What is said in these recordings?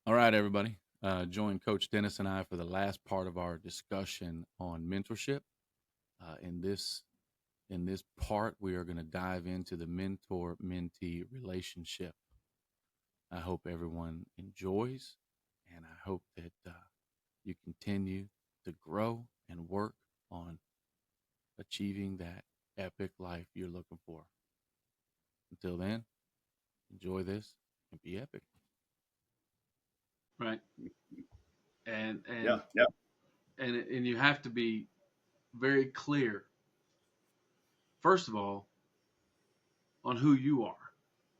All right, everybody. Join Coach Dennis and I for the last part of our discussion on mentorship. In this part, we are going to dive into the mentor-mentee relationship. I hope everyone enjoys, and I hope that you continue to grow and work on achieving that epic life you're looking for. Until then, enjoy this and be epic. Right. And Yeah, and yeah, and you have to be very clear, first of all, on who you are,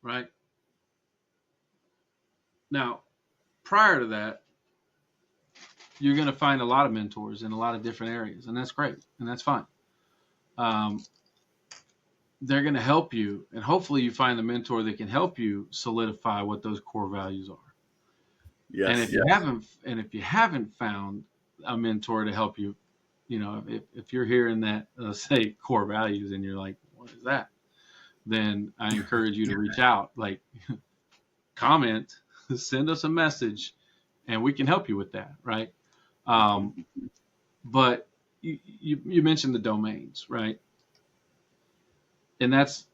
right? Now, prior to that, you're going to find a lot of mentors in a lot of different areas, and that's great, and that's fine. Um, they're going to help you, and hopefully, you find the mentor that can help you solidify what those core values are. And yes, if you haven't, and if you haven't found a mentor to help you, if you're hearing that say core values, and you're like, what is that? Then I encourage you to reach out, like comment, send us a message, and we can help you with that, right? Um, but you mentioned the domains, right? And that's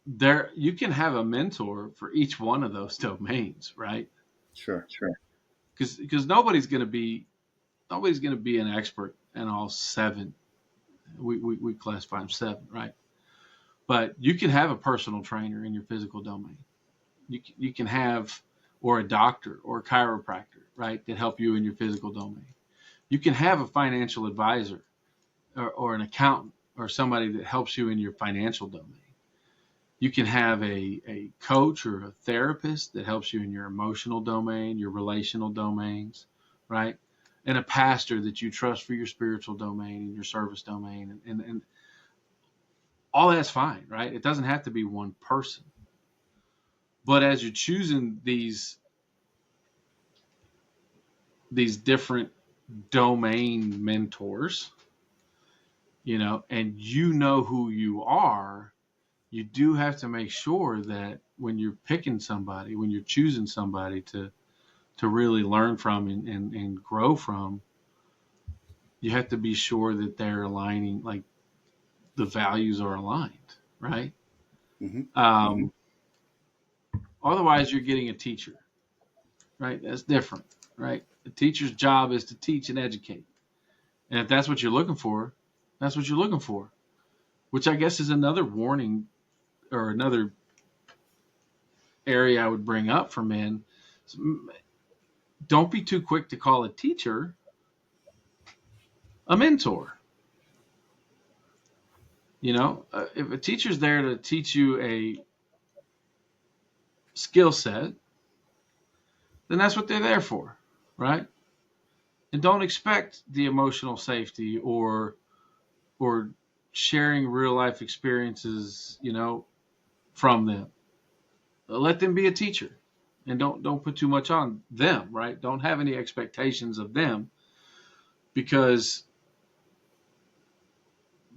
there. You can have a mentor for each one of those domains, right? sure. Because nobody's going to be an expert in all seven. We classify them seven, right? But you can have a personal trainer in your physical domain. You can have, or a doctor or a chiropractor, right, that help you in your physical domain. You can have a financial advisor or an accountant or somebody that helps you in your financial domain. You can have a coach or a therapist that helps you in your emotional domain, your relational domains, right? And a pastor that you trust for your spiritual domain and your service domain. And all that's fine, right? It doesn't have to be one person. But as you're choosing these different domain mentors, and you know who you are, you do have to make sure that when you're picking somebody, when you're choosing somebody to really learn from and grow from, you have to be sure that they're aligning, like the values are aligned, right? hmm Um, Otherwise, you're getting a teacher, right? That's different, right? The teacher's job is to teach and educate. And if that's what you're looking for, that's what you're looking for, which I guess is another warning or another area I would bring up for men. Don't be too quick to call a teacher a mentor. If a teacher's there to teach you a skill set, then that's what they're there for, right? And don't expect the emotional safety or sharing real life experiences, from them. Let them be a teacher, and don't put too much on them, right? Don't have any expectations of them, because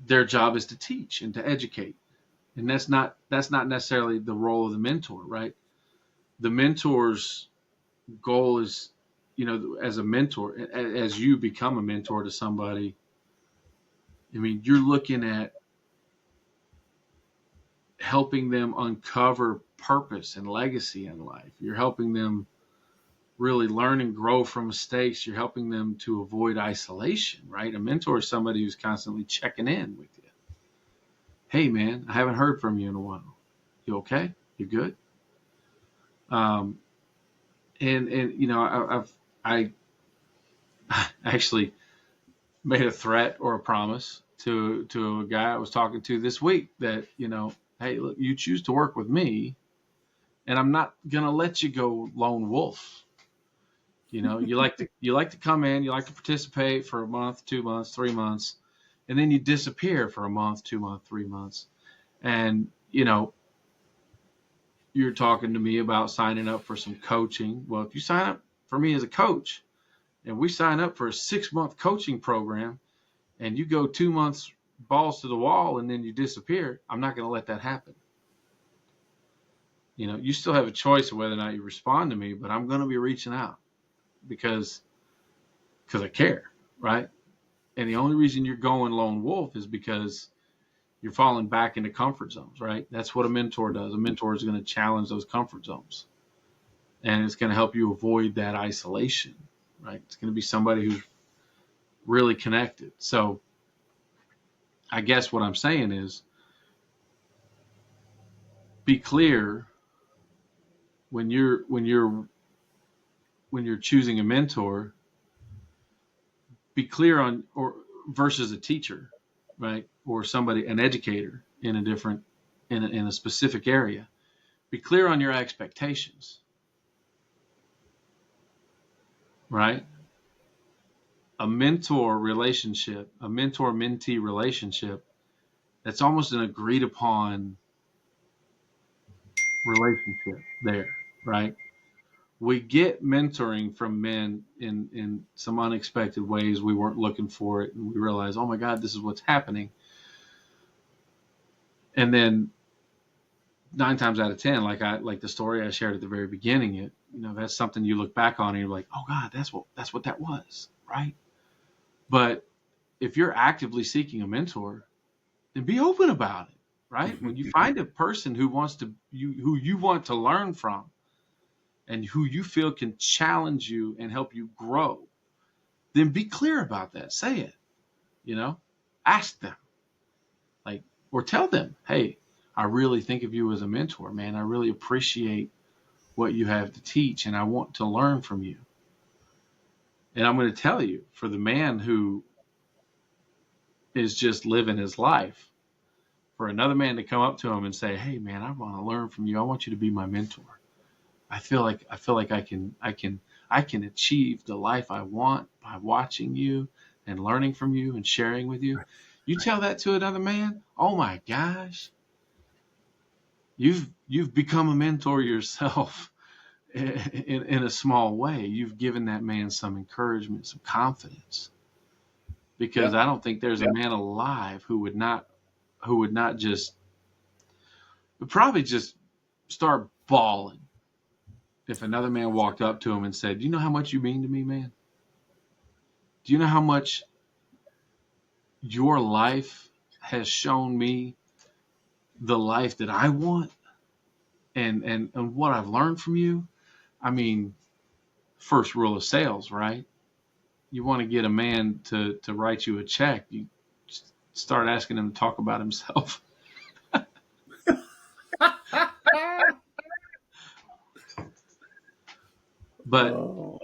their job is to teach and to educate, and that's not necessarily the role of the mentor, right? The mentor's goal is, as a mentor, as you become a mentor to somebody, I mean, you're looking at helping them uncover purpose and legacy in life. You're helping them really learn and grow from mistakes. You're helping them to avoid isolation, right? A mentor is somebody who's constantly checking in with you. Hey, man, I haven't heard from you in a while. You okay? You good? Um, I actually made a threat or a promise to a guy I was talking to this week that, hey, look, you choose to work with me, and I'm not gonna let you go lone wolf. You like to come in, you like to participate for a month, 2 months, 3 months, and then you disappear for a month, 2 months, 3 months. And you're talking to me about signing up for some coaching. Well, if you sign up for me as a coach and we sign up for a 6-month coaching program, and you go 2 months balls to the wall and then you disappear, I'm not going to let that happen. You still have a choice of whether or not you respond to me, but I'm going to be reaching out because I care, right? And the only reason you're going lone wolf is because you're falling back into comfort zones, right? That's what a mentor does. A mentor is going to challenge those comfort zones, and it's going to help you avoid that isolation, right? It's going to be somebody who's really connected. So I guess what I'm saying is be clear when you're choosing a mentor, be clear on or versus a teacher, right? Or somebody, an educator in a different in a specific area. Be clear on your expectations, right? A mentor mentee relationship, that's almost an agreed upon relationship there, right? We get mentoring from men in some unexpected ways. We weren't looking for it, and we realize, oh my God, this is what's happening. And then 9 times out of 10, like the story I shared at the very beginning, that's something you look back on and you're like, oh God, that's what that was, right? But if you're actively seeking a mentor, then be open about it, right? When you find a person who you want to learn from and who you feel can challenge you and help you grow, then be clear about that. Say it, you know, ask them, like, or tell them, hey, I really think of you as a mentor, man. I really appreciate what you have to teach and I want to learn from you. And I'm going to tell you, for the man who is just living his life, for another man to come up to him and say, hey man, I want to learn from you. I want you to be my mentor. I feel like I can achieve the life I want by watching you and learning from you and sharing with you. You tell that to another man, oh my gosh, you've become a mentor yourself in a small way. You've given that man some encouragement, some confidence. Because Yep. I don't think there's a man alive who would not just would probably just start bawling if another man walked up to him and said, "Do you know how much you mean to me, man? Do you know how much your life has shown me the life that I want and what I've learned from you?" I mean, first rule of sales, right? You want to get a man to write you a check, you start asking him to talk about himself. But Oh,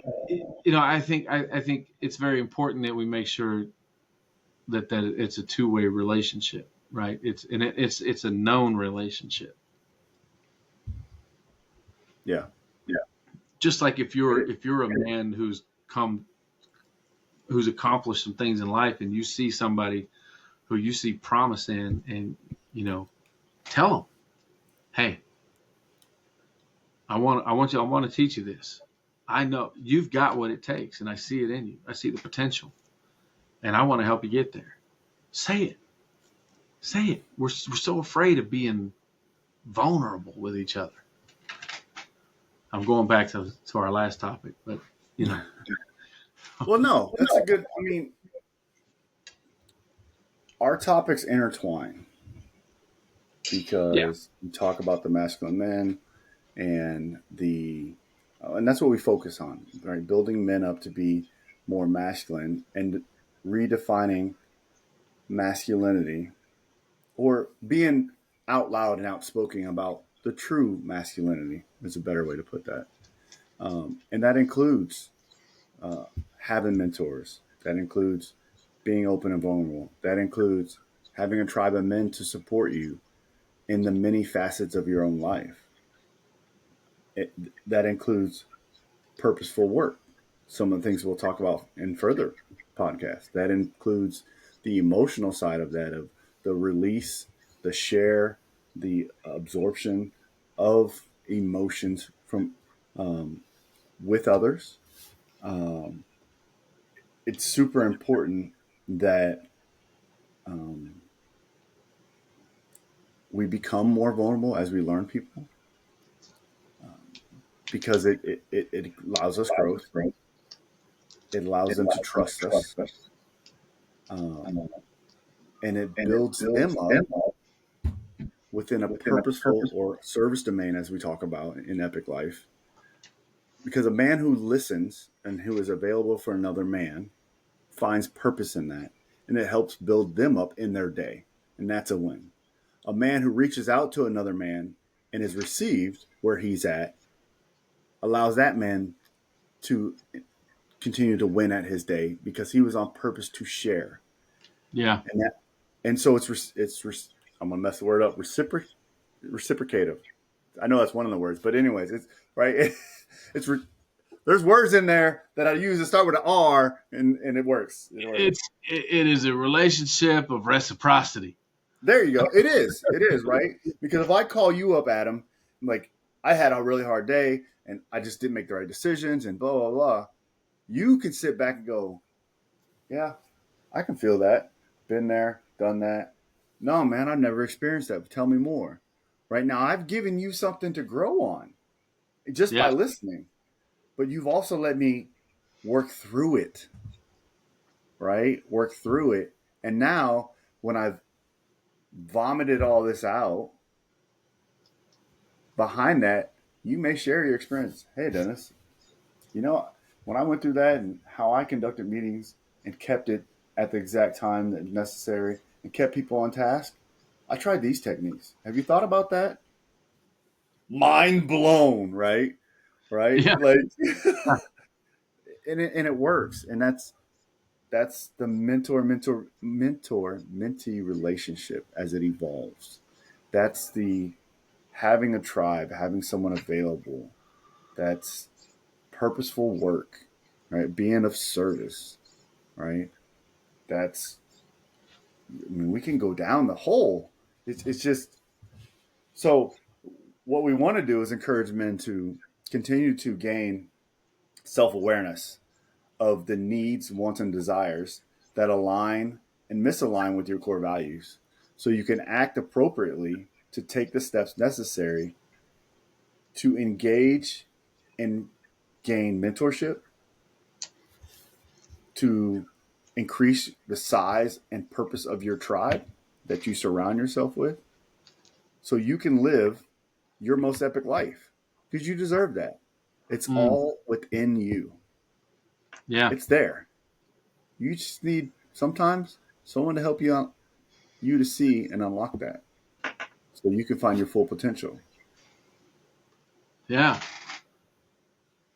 I think it's very important that we make sure that it's a two-way relationship, right? It's a known relationship. yeah. Just like if you're a man who's accomplished some things in life, and you see somebody who you see promise in, and tell them, hey, I want to teach you this. I know you've got what it takes, and I see it in you. I see the potential, and I want to help you get there. Say it. Say it. We're so afraid of being vulnerable with each other. I'm going back to our last topic, but you know, Well, no, that's a good. I mean, our topics intertwine yeah, because we talk about the masculine men and and that's what we focus on, right? Building men up to be more masculine and redefining masculinity, or being out loud and outspoken about the true masculinity is a better way to put that. And that includes uh, having mentors. That includes being open and vulnerable. That includes having a tribe of men to support you in the many facets of your own life. It, that includes purposeful work. Some of the things we'll talk about in further podcasts. That includes the emotional side of that, of the release, the share, the absorption of emotions from um, with others. Um, it's super important that um, we become more vulnerable as we learn people. because it allows us growth. It allows them to trust us, um, and it builds them up within a purposeful or service domain, as we talk about in Epic Life. Because a man who listens and who is available for another man finds purpose in that, and it helps build them up in their day, and that's a win. A man who reaches out to another man and is received where he's at allows that man to continue to win at his day because he was on purpose to share. Yeah. And so I'm gonna mess the word up. Reciprocative. I know that's one of the words, but anyways, it's right. It's there's words in there that I use that start with an R, and it works. It is a relationship of reciprocity. There you go. It is. It is, right? Because if I call you up, Adam, like I had a really hard day and I just didn't make the right decisions and blah blah blah, you can sit back and go, yeah, I can feel that. Been there, done that. No, man, I've never experienced that. But tell me more. Right now, I've given you something to grow on just by Yeah. listening. But you've also let me work through it, right? Work through it. And now, when I've vomited all this out, behind that, you may share your experience. Hey, Dennis, when I went through that and how I conducted meetings and kept it at the exact time that necessary and kept people on task, I tried these techniques. Have you thought about that? Mind blown, right? Right? Yeah. Like, and it works. And that's the mentee relationship as it evolves. That's the having a tribe, having someone available. That's purposeful work, right? Being of service, right? That's, I mean, we can go down the hole. It's just, so what we want to do is encourage men to continue to gain self awareness of the needs, wants, and desires that align and misalign with your core values so you can act appropriately to take the steps necessary to engage and gain mentorship, to increase the size and purpose of your tribe that you surround yourself with so you can live your most epic life because you deserve that. It's Mm. all within you. Yeah. It's there. You just need sometimes someone to help you out, you to see and unlock that so you can find your full potential. Yeah.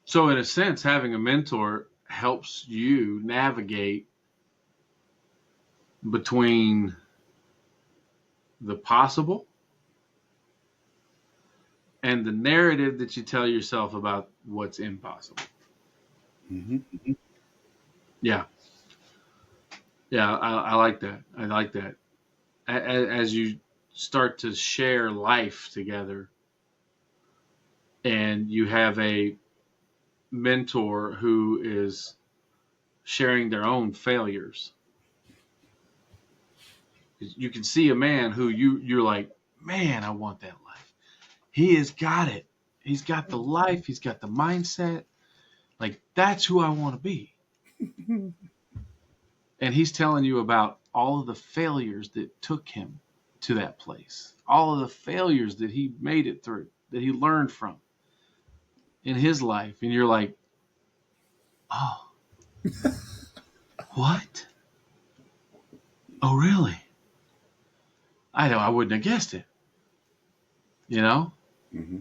So in a sense, having a mentor helps you navigate between the possible and the narrative that you tell yourself about what's impossible. Mm-hmm. Yeah. Yeah. I like that. I like that. As you start to share life together and you have a mentor who is sharing their own failures, you can see a man who you're like, man, I want that life. He has got it. He's got the life. He's got the mindset. Like, that's who I want to be. And he's telling you about all of the failures that took him to that place, all of the failures that he made it through, that he learned from in his life. And you're like, oh, what? Oh, really? I know I wouldn't have guessed it. You know, Mm-hmm.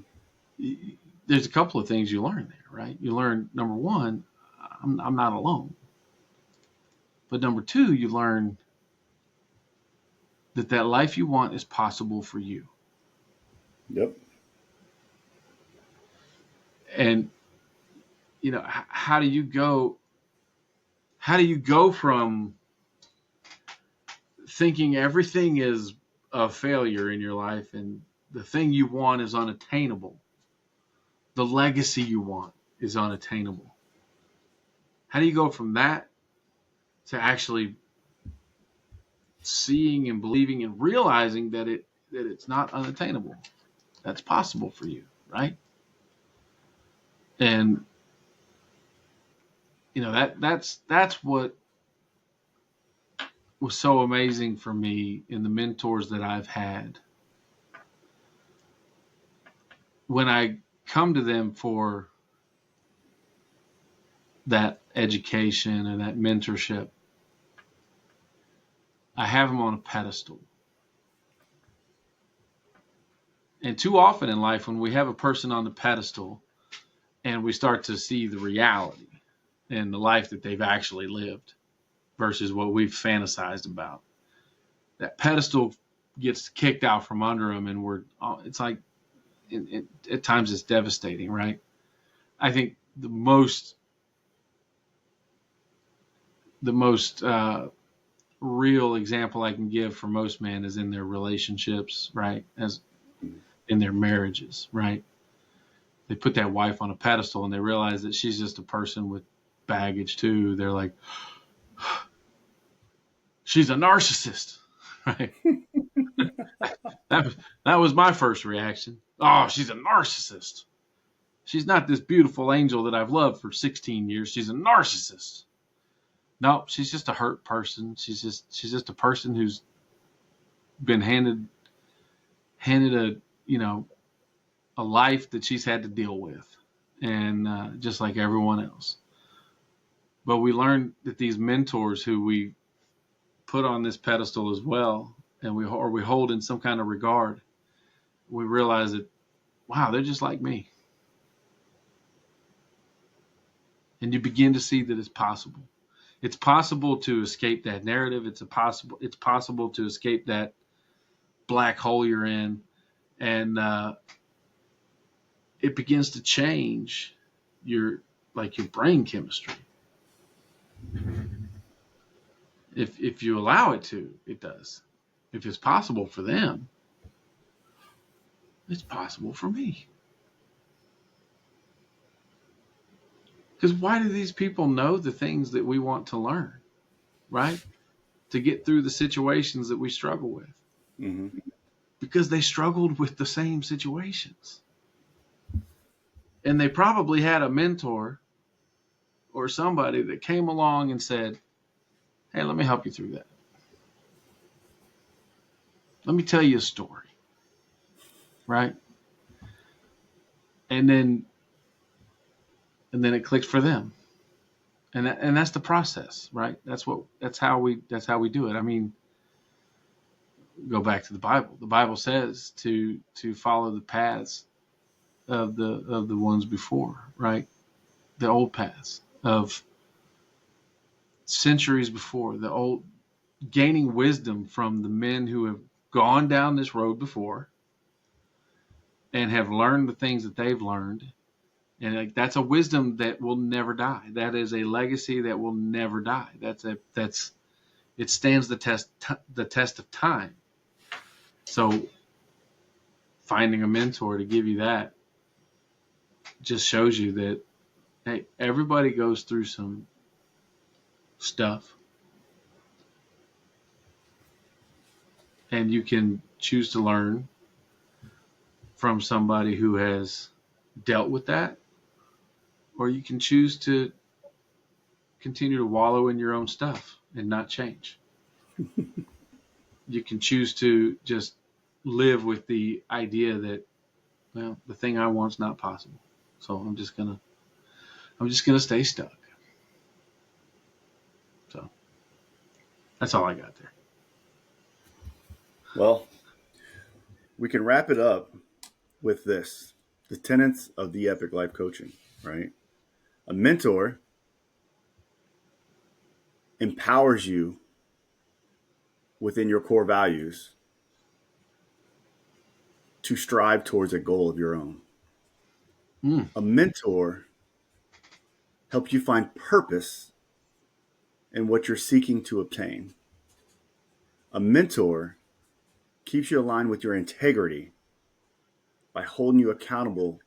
there's a couple of things you learn there, right? You learn, number one, I'm not alone. But number two, you learn that life you want is possible for you. Yep. And how do you go? How do you go from thinking everything is a failure in your life and the thing you want is unattainable, the legacy you want is unattainable? How do you go from that to actually seeing and believing and realizing that it's not unattainable? That's possible for you, right? And that's what was so amazing for me in the mentors that I've had. When I come to them for that education and that mentorship, I have them on a pedestal. And too often in life, when we have a person on the pedestal and we start to see the reality and the life that they've actually lived versus what we've fantasized about, that pedestal gets kicked out from under them, and it's like, at times it's devastating, right? I think the most real example I can give for most men is in their relationships, right? As in their marriages, right? They put that wife on a pedestal and they realize that she's just a person with baggage too. They're like, she's a narcissist, right? That was my first reaction. Oh, she's a narcissist. She's not this beautiful angel that I've loved for 16 years. She's a narcissist. No, she's just a hurt person. She's just a person who's been handed a life that she's had to deal with, and just like everyone else. But we learned that these mentors who we put on this pedestal as well, and we hold in some kind of regard, we realize that, wow, they're just like me. And you begin to see that it's possible. It's possible to escape that narrative. It's possible to escape that black hole you're in, and it begins to change your brain chemistry. If you allow it to, it does. If it's possible for them, it's possible for me. Because why do these people know the things that we want to learn, right? To get through the situations that we struggle with. Mm-hmm. Because they struggled with the same situations. And they probably had a mentor or somebody that came along and said, hey, let me help you through that. Let me tell you a story, right? And then it clicks for them. And that's the process, right? That's how we do it. I mean, go back to the Bible. The Bible says to follow the paths of the ones before, right? The old paths of centuries before, gaining wisdom from the men who have gone down this road before and have learned the things that they've learned. And that's a wisdom that will never die. That is a legacy that will never die. It stands the test of time. So finding a mentor to give you that just shows you that, hey, everybody goes through some stuff. And you can choose to learn from somebody who has dealt with that, or you can choose to continue to wallow in your own stuff and not change. You can choose to just live with the idea that, well, the thing I want is not possible. So I'm just gonna stay stuck. So that's all I got there. Well, we can wrap it up with this: the tenets of the Epic Life Coaching, right? A mentor empowers you within your core values to strive towards a goal of your own. A mentor helps you find purpose in what you're seeking to obtain. A mentor keeps you aligned with your integrity by holding you accountable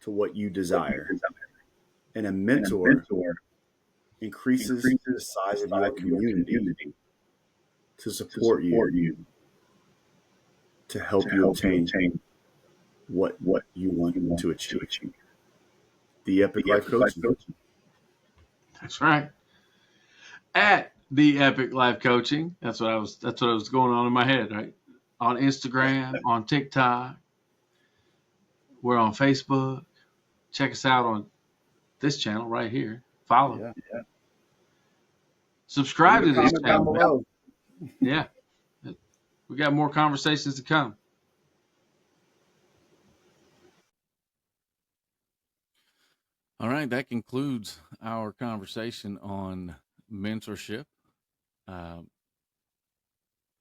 to what you desire. And a mentor increases the size of your community to support you, to help you obtain what you want to achieve. The Epic Life Coaching. That's right. At the Epic Life Coaching. That's what was going on in my head, right? On Instagram, on TikTok. We're on Facebook. Check us out on this channel right here. Follow. Yeah. Subscribe to this Comment down channel. below. Yeah. We got more conversations to come. All right, that concludes our conversation on mentorship.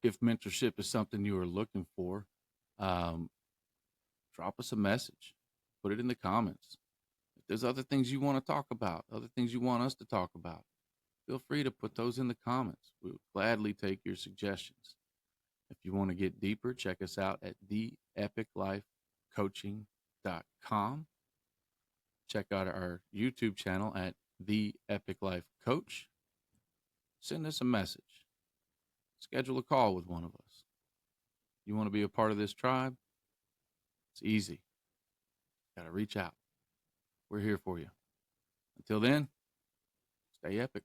If mentorship is something you are looking for, drop us a message. Put it in the comments. If there's other things you want to talk about, other things you want us to talk about, feel free to put those in the comments. We'll gladly take your suggestions. If you want to get deeper, check us out at theepiclifecoaching.com. Check out our YouTube channel at The Epic Life Coach. Send us a message. Schedule a call with one of us. You want to be a part of this tribe? It's easy. Got to reach out. We're here for you. Until then, stay epic.